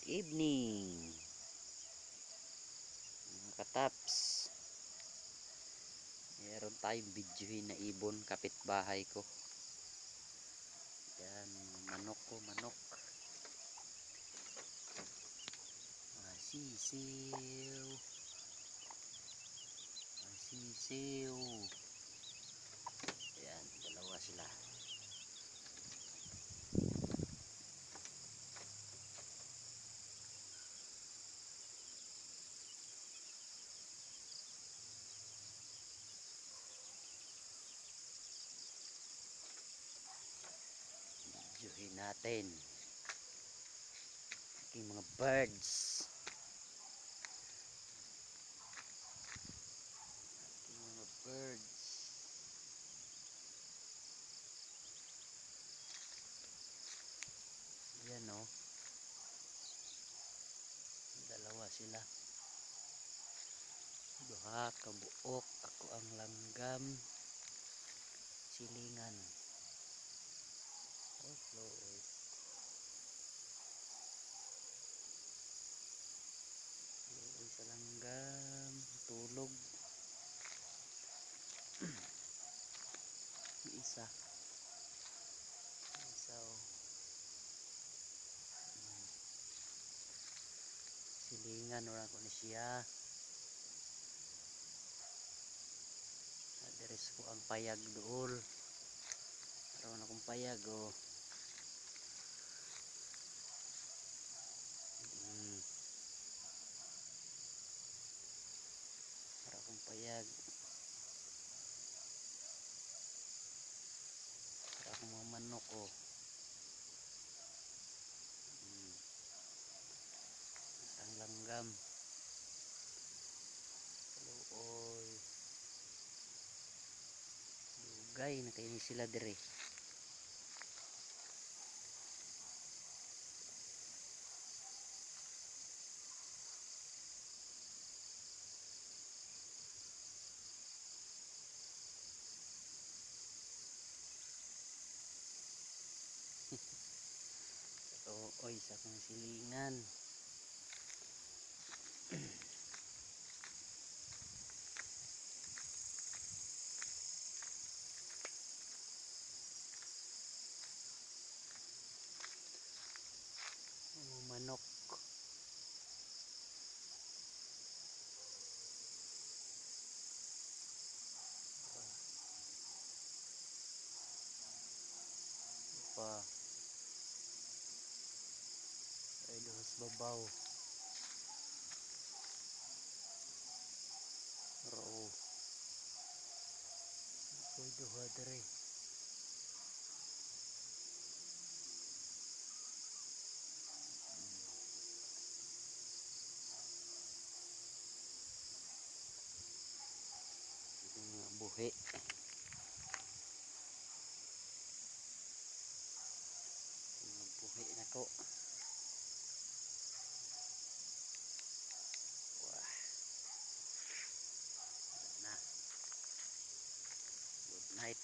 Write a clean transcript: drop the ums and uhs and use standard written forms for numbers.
Evening mga kataps, meron tayong videohin na ibon kapitbahay ko. Yan, manok ko, manok. Sisiw, sisiw. Yan, dalawa sila. Videohin natin aking mga birds, aking mga birds. Yan o, dalawa sila. Duha ka buok, ako ang langgam, silingan. Floyd. Floyd sa langgam, tulog. Isa o. Silingan orang ko ni siya. Address ko ang payag dool. Aron akong payag o. Para akong payag. Para akong mga manok o. Ang langgam. Kaluoy. Dugay na kayo ni sila dire. Oy, sa akong silingan. Manok. Pa. Ay dos babaw. Roo. Koy duha dire. Mga buhi. Mga buhi na ko. Wah. Na. Good night.